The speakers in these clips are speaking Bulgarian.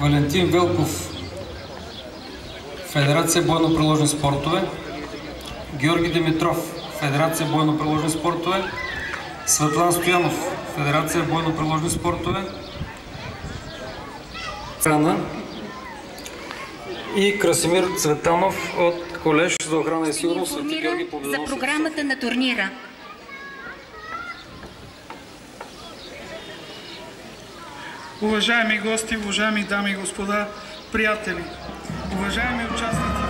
Валентин Велков, Федерация бойно-приложни спортове. Георги Димитров, Федерация бойно-приложни спортове. Светлан Стоянов, Федерация бойно-приложни спортове. И Красимир Цветанов от Колеж за охрана и сигурност. За програмата на турнира. Уважаеми гости, уважаеми дами и господа, приятели, уважаеми участници.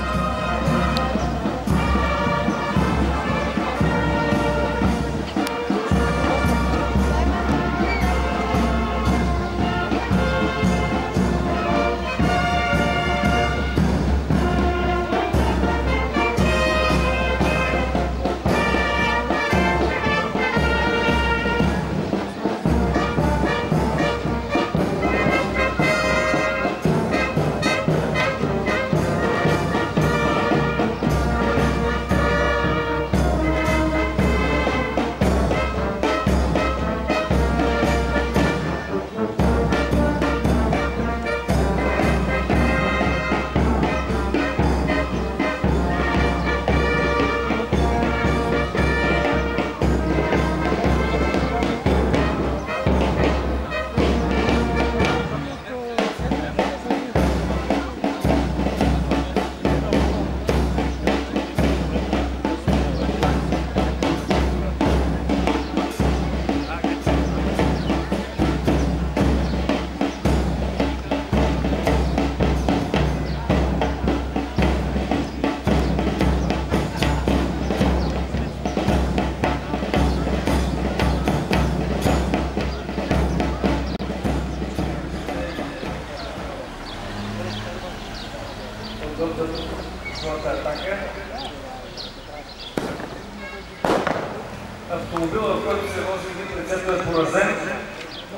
Автомобила, в който се вози вид, лицето е поразен.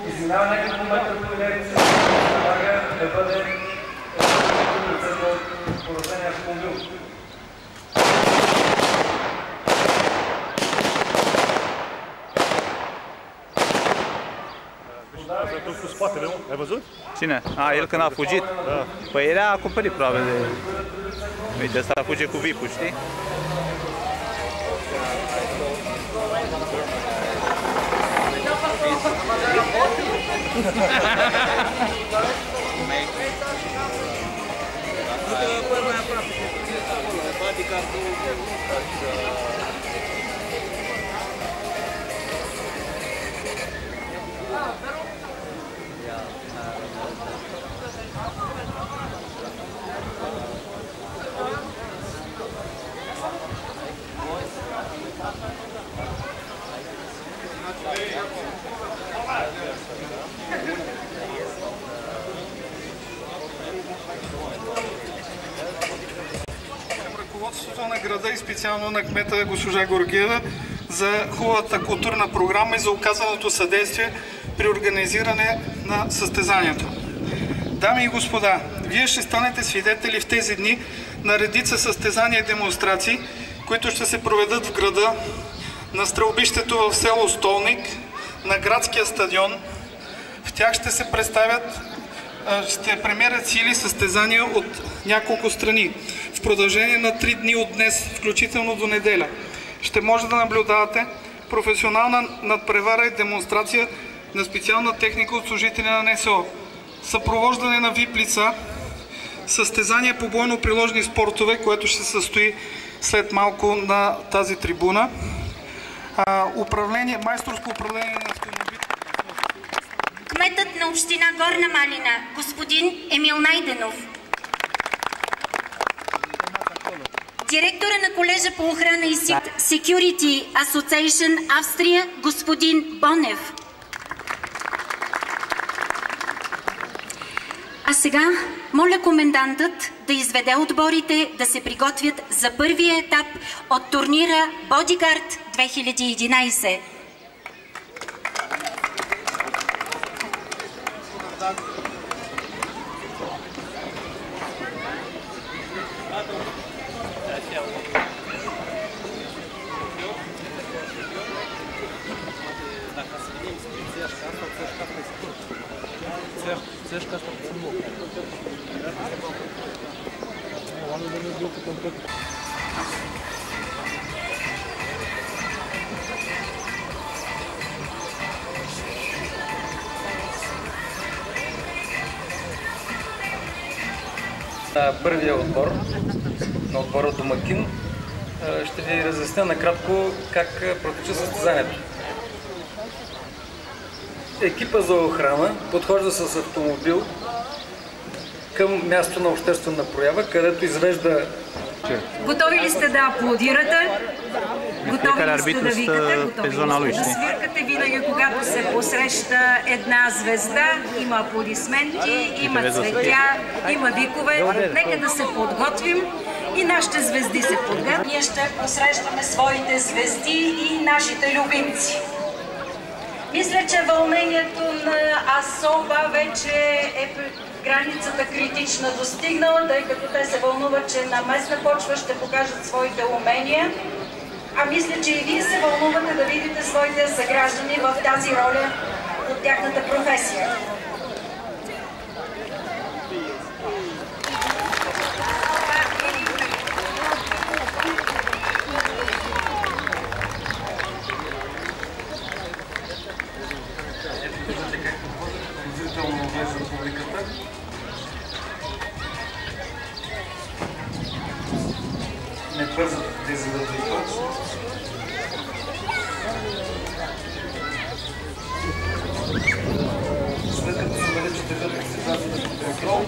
Извинява някакъв момент, ако се налага да бъде лицето от поразения автомобил. Cine? El când a fugit? Păi era acoperit probabil de... Uite, ăsta fuge cu VIP-ul, știi? Ръководството на града и специално на кмета госпожа Георгиева за хубавата културна програма и за оказаното съдействие при организиране на състезанието. Дами и господа, вие ще станете свидетели в тези дни на редица състезания и демонстрации, които ще се проведат в града, на стрелбището в село Столник, на градския стадион. В тях ще се представят, ще премерят сили състезания от няколко страни. В продължение на 3 дни от днес, включително до неделя, ще може да наблюдавате професионална надпревара и демонстрация на специална техника от служители на НСО, съпровождане на VIP лица, състезание по бойно-приложни спортове, което ще се състои след малко на тази трибуна, майсторско управление на автомобили. Кметът на община Горна Малина, господин Емил Найденов. Директора на колежа по охрана и Security Association Австрия, господин Бонев. А сега моля комендантът да изведе отборите да се приготвят за първия етап от турнира Бодигард 2011. Dacă să venim spre țeșca asta, țeșca asta e scurt. Țeșca. На първия отбор, на отбора домакин, ще ви разясня накратко как протича състезанието. Екипа за охрана подхожда с автомобил към място на обществена проява, където извежда... Готови ли сте да аплодирате? Готови ли сте да викате? Готови ли сте да свиркате? Винаги, когато се посреща една звезда, има аплодисменти, има цветя, има викове. Нека да се подготвим и нашите звезди се подготвят. Ние ще посрещаме своите звезди и нашите любимци. Мисля, че вълнението на Асоба вече е границата критична достигнала, тъй като те се вълнуват, че на местна почва ще покажат своите умения. А мисля, че и вие се вълнувате да видите своите съграждани в тази роля от тяхната професия. Не бързат тези развител. След като се бъде, че държат ситуацията под контрол,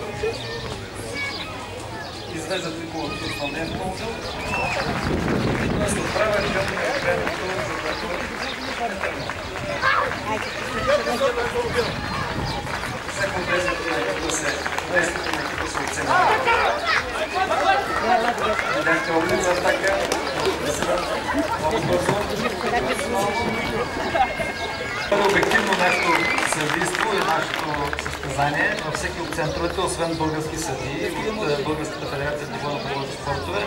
извеждат виковото от основния автомобил и това се отправя към мероприятието, за което всяко от тези да се действието на екипа се оценява. Видяхте опит за атака, много бързо. Обективно нашето съдийство и нашето състезание във всеки от центровете, освен български съдии от Българската федерация по водно-превозни спортове,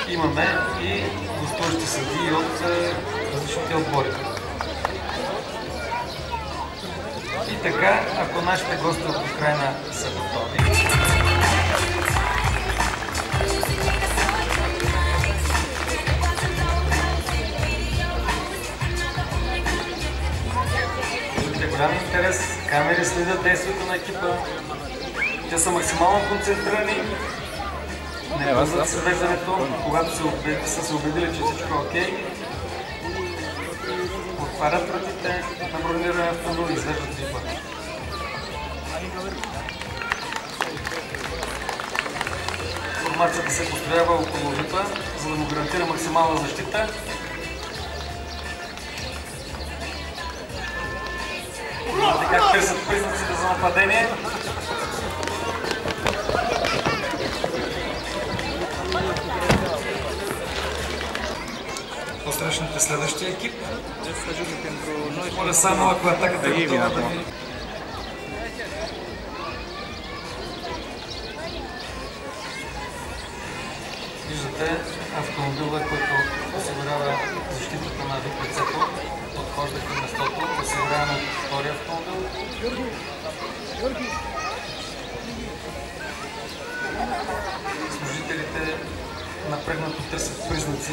имаме и гостуващи съдии от различните отбори. И така, ако нашите гости от Украйна са готови, голям интерес, камери следят действието на екипа, те са максимално концентрирани, не бързат с веждането, когато са се убедили, че всичко е окей, отварят вратите на бронирания автомобил и извеждат екипа. Формацията се построява около випа, за да му гарантира максимална защита. Виждате как търсят признаците за нападение. Посрещнете следващия екип. Моля само, ако атаката е готова да ви... Виждате автомобила, който осигурява защитата на лицето. Подхожда към местото, осигуряваме от втория автомобил. Служителите напрегнато търсят признаци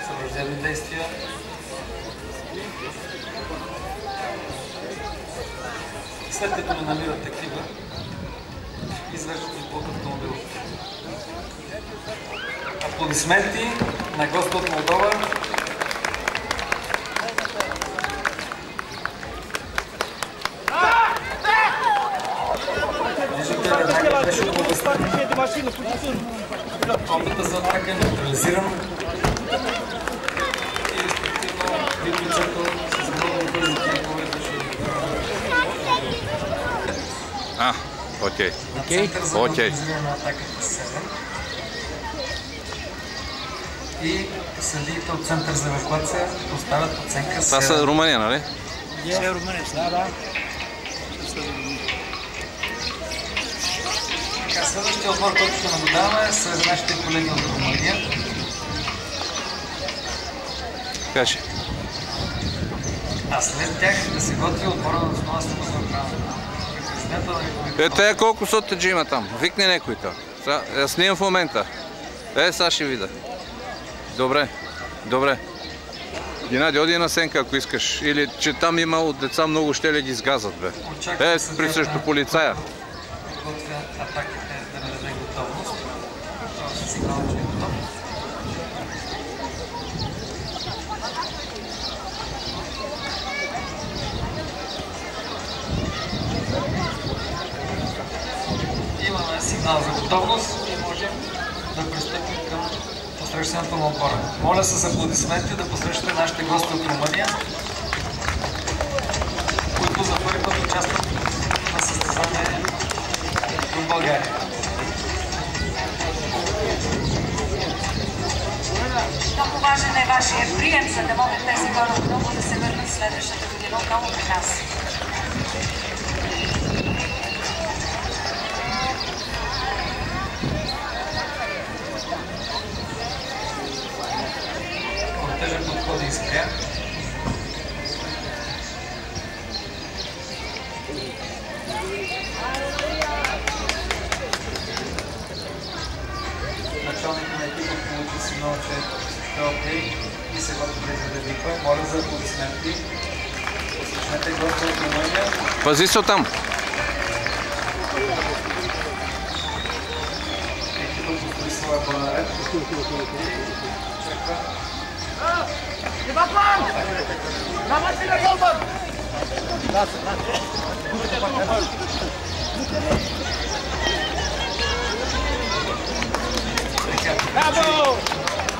за враждебни действия. След като не намират такива, извеждат и от автомобил. Аплодисменти на госта от Молдова. Беше оповестен. Опитът за атака е неутрализиран и респективно лицето с много бързи темпове беше... Окей. Център за неутрализиране на атаката 7 и съдиите от Център за евакуация поставят оценка 7. Това са Румъния, нали? Е, Румъния, да. Следващия отбор, който ще наблюдаваме, са нашите колеги от Румъния. Кажи. А след тях да се готви отбора на националната за охрана. президента на Република. Те колко сотеджи има там? Викни някой там. Аз снимам в момента. Сега ще видя. Добре, добре. Геннади, оди на Сенка, ако искаш. Или че там има от деца много ще ли ги сгазат, бе. При също полицая. Готвя атаките да не даде готовност. Това се сигнал, че е готов. Имаме сигнал за готовност и можем да пристъпим към посрещането на отбора. Моля с аплодисменти да посрещате нашите гости от Румъния, които за първи път участват на състезание в България. Много важен е вашия прием, за да могат тези хора отново да се върнат следващата година отново при нас. Кортежът подходи и спря. Началникът на екипа получи сигнал, че е окей и се готви да изградиква. Моля за аплодисменти. Посрещнете гости от Румъния. Пази се там. Екипа построи своя планарет.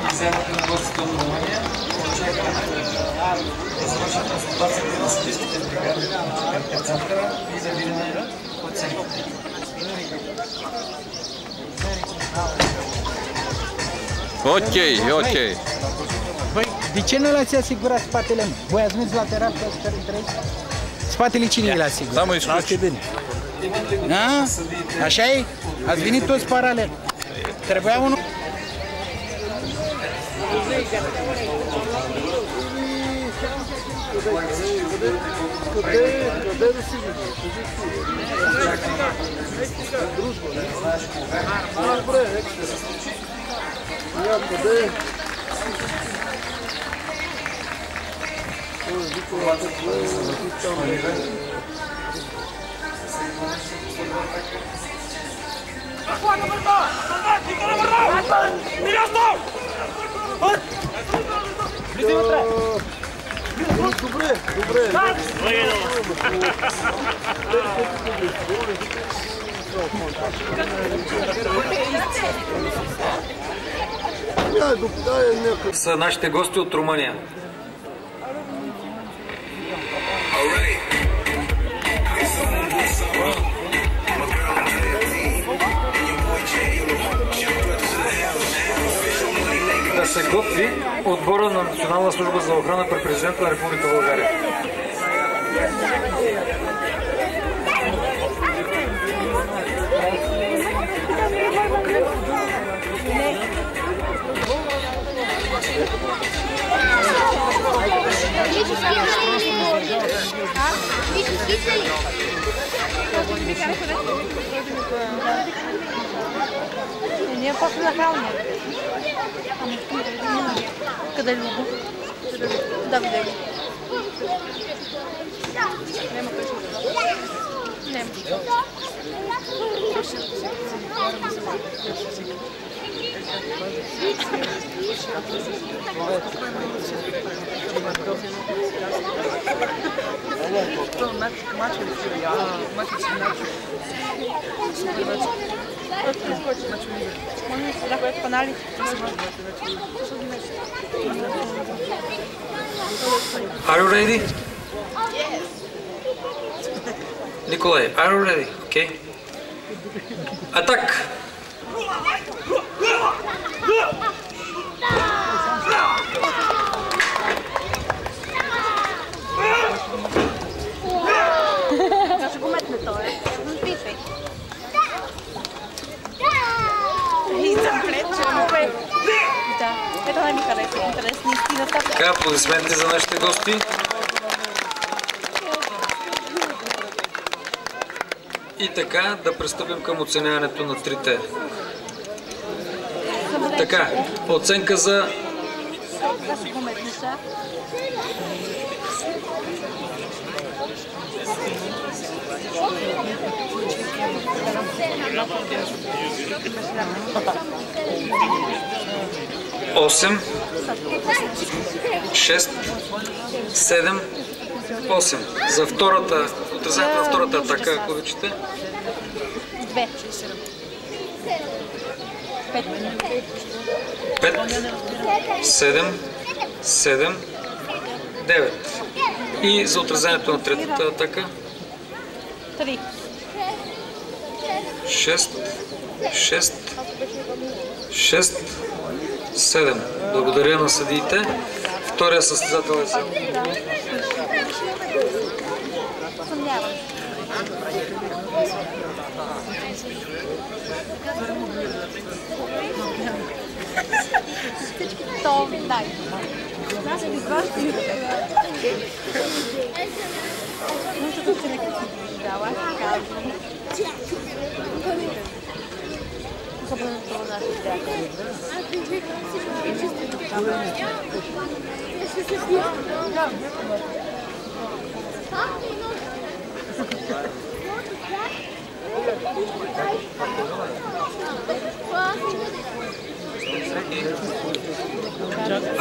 И вземате на гостите от Румъния. Очакваме да завършат трансформацията на съдийските бригади в центъра и да видим оценките. Окей. Băi, de ce nu l-ați asigurat spatele? Voi ați mers lateral pe care trăiți? Spatele cine l-a asigurat? Само изключи. Da? Așa e? Ați venit toți paralel. Trebuia unul... Са нашите гости от Румъния. Да се готви отбора на Национална служба за охрана при президента на Република България. Не, после нахралния. Къде Любо? Да, видя го. Нема къща. Нема. Are you ready? Nikolai, are you ready? Okay. Attack! Ще го метне той. Пипай. И съм плече, да. Ето най-ми хареса. Интересна истината. Така, аплодисменти за нашите гости. И така да пристъпим към оценяването на трите. Така, оценка за осем, 6, 7, 8. За втората, отразението на втората атака, ако обичате. 2. 5, 7, 7, 9. И за отразението на третата атака. 3. 6, 6, 6, 7. Благодаря на съдиите. Втория състезател е за.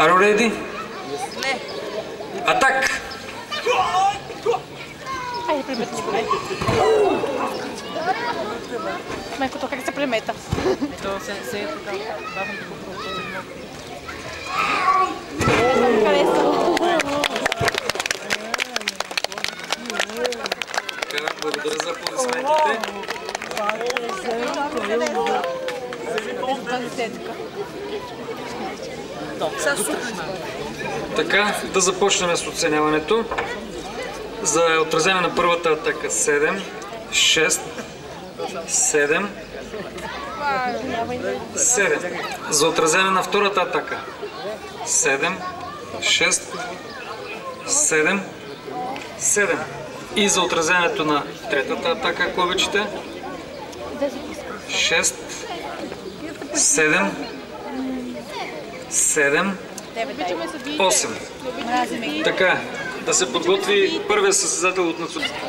Are you ready? Attack! Айде, примете си го. Майкото, как се премета? То се е така, бавно да го пробваме. Благодаря за аплодисментите. Така, да започнем с оценяването. За отразение на първата атака 7, 6, 7, 7. За отразение на втората атака 7, 6, 7, 7. И за отразението на третата атака, ако обичате, 6, 7, 7, 8. Така, да се подготви първият състезател от националната.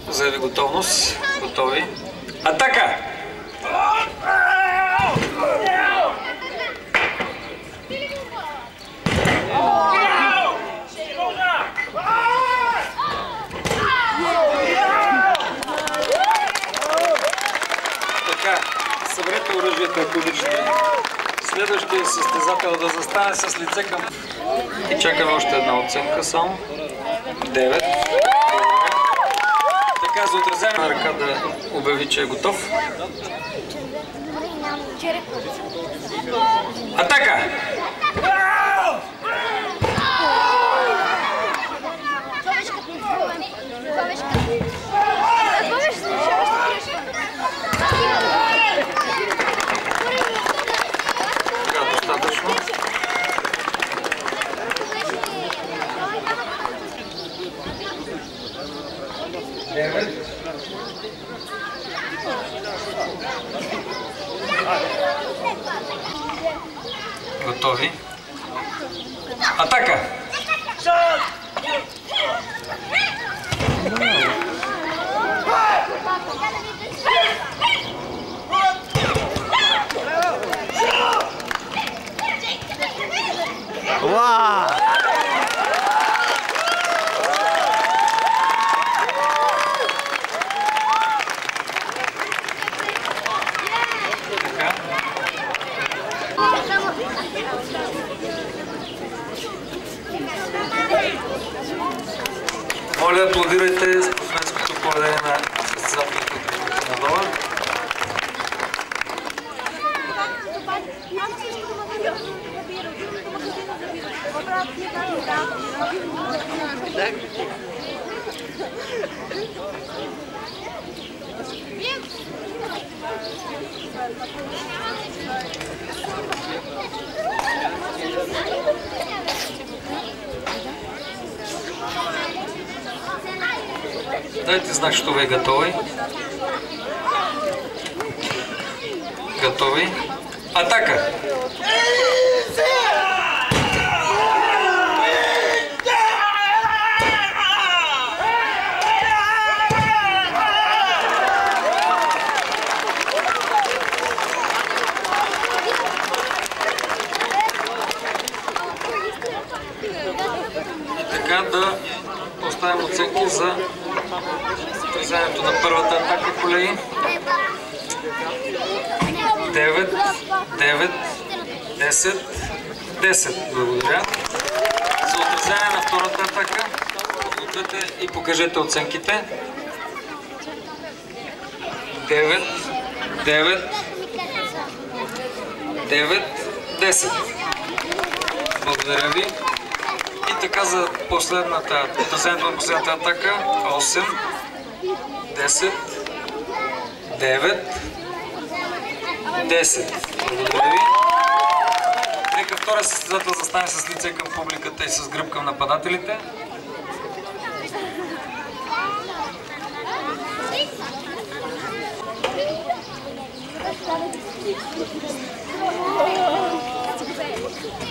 Заяви готовност. Готови. Атака! Така, съберете оръжието, ако обичате. Следващия състезател да застане с лице към... И чакаме още една оценка само. 9. Така, за отразяване на ръка да обяви, че е готов. Атака! Така, достатъчно. Готови. Атака! Уау! Моля, аплодирайте спортсменското поведение на състезателите на дома. Дайте знак, що ви готови. Готови. Атака! И така да поставим оценки за отразяването на първата атака, колеги. 9, 9, 10, 10. Благодаря. За отразяване на втората атака, подгответе и покажете оценките. 9, 9, 9, 10. Благодаря ви. И така за отразяването на последната атака. 8, 10, 9, 10. Благодаря ви. Нека втория състезател застане с лице към публиката и с гръб към нападателите.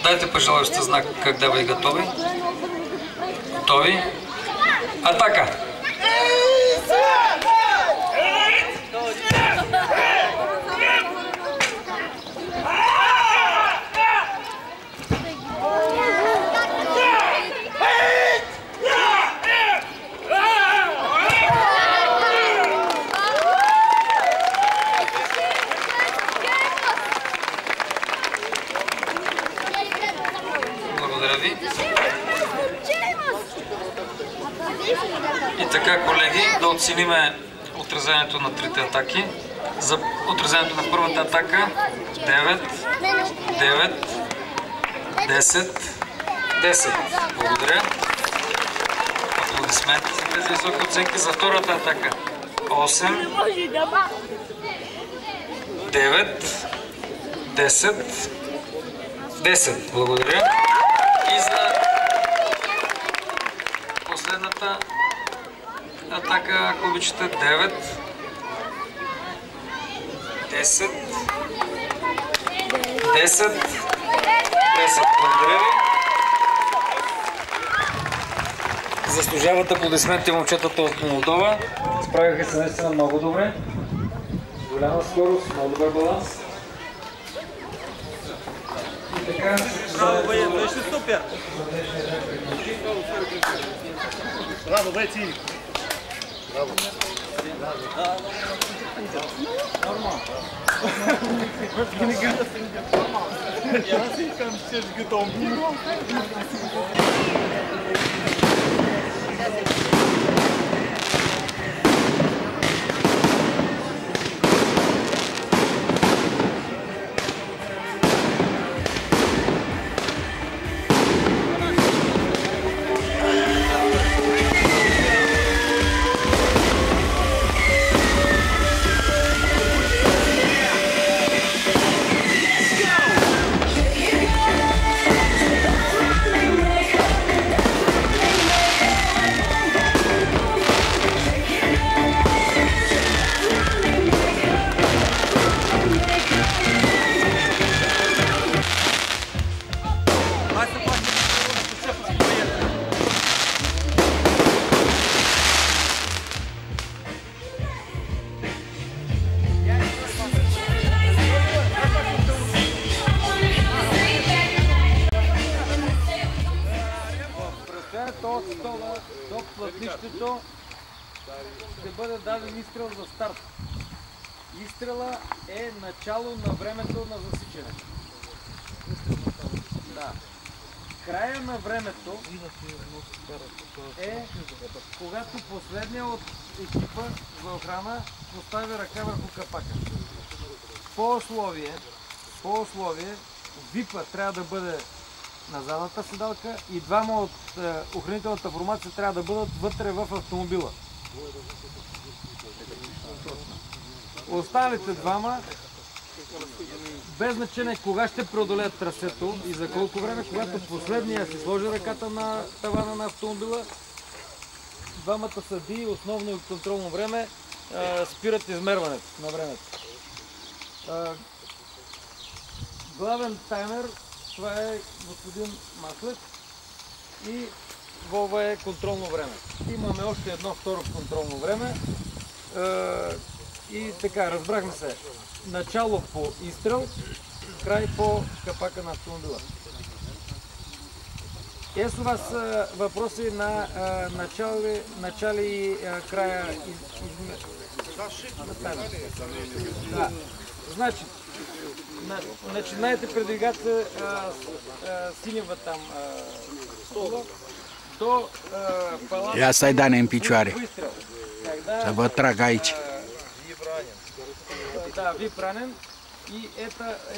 Дайте пожалуйста знак, когда вы готовы. Готови. Атака! Благодаря ви. И така, колеги, да оцениме отразяването на трите атаки. За отразяването на първата атака 9, 9, 10, 10. Благодаря. Аплодисменти за тези високи оценки. За втората атака 8, 9, 10, 10. Благодаря. И за последната атака, ако обичате, 9, 10, 10, 10. Благодаря ви. Заслужават аплодисменти момчетата от Молдова. Справиха се наистина много добре. Голяма скорост, много добър баланс. И така, Браво, бе, беше супер! Браво, бе, ти! Браво! Нормално. Я си искам, че си готов. До плътнището ще бъде даден изстрел за старт. Изстрела е начало на времето на засичане. Да. Края на времето е когато последният от екипа за охрана постави ръка върху капака. По условие випа трябва да бъде на задната седалка и двама от охранителната формация трябва да бъдат вътре в автомобила. Останалите двама без значение кога ще преодолеят трасето и за колко време, когато последния си сложи ръката на тавана на автомобила, двамата съдии, основно и контролно време, спират измерването на времето. Главен таймер, това е господин Маслев и Вова е контролно време. Имаме още едно второ контролно време и така, разбрахме се. Начало по изстрел, край по капака на автомобила. Есть у вас въпроси на начало и края? Да. Значи, начинаете предвигаться синева там стола до палата. Ia să-i dane în picioare, să vă trag aici. Да, вип ранен. И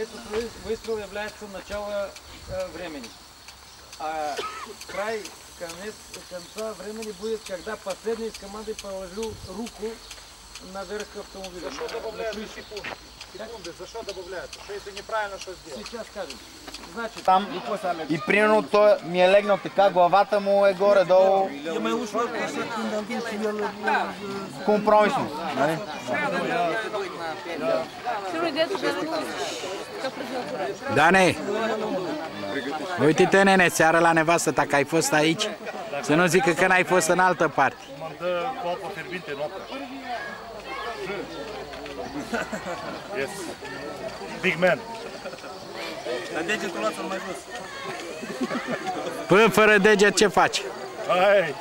этот выстрел является начало времени. А край, конца времени будет, когда последний из команды положил руку наверх автомобиля. Защо добавляют секунды? Защо добавляют? Что если неправильно что сделал? Сейчас скажем. Значит, там и примерно той ми е легнал така, главата му е горе-долу. Компромисно. Нали? Dane, uite-te, nene, seara la nevastă ta că ai fost aici. Să nu zică că n-ai fost în altă parte. Mă dă cu apă fierbinte noaptea. Yes. Big man. Dar degetul ăla mai jos. Până fără deget ce faci? Hai!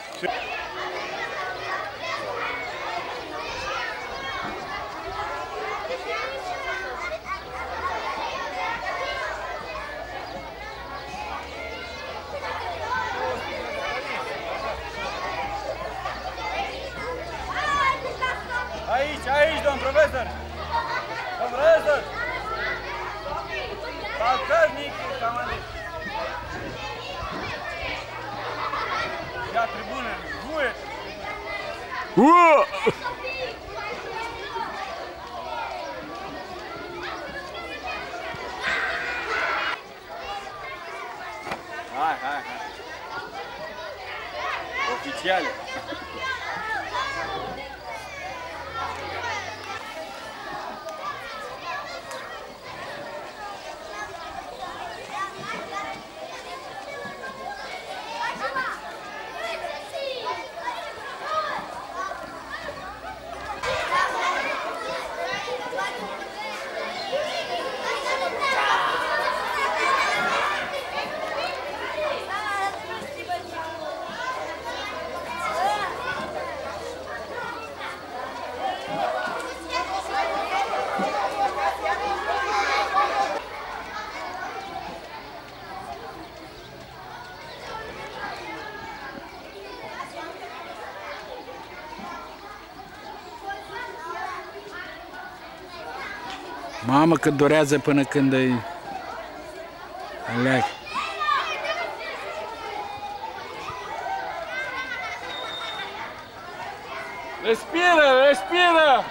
Aici, domn profesor! Domn profesor! Полковник командир! Я трибуны будет! Hai. Официально! Mamă, cât durează până când îi leagă. Respira!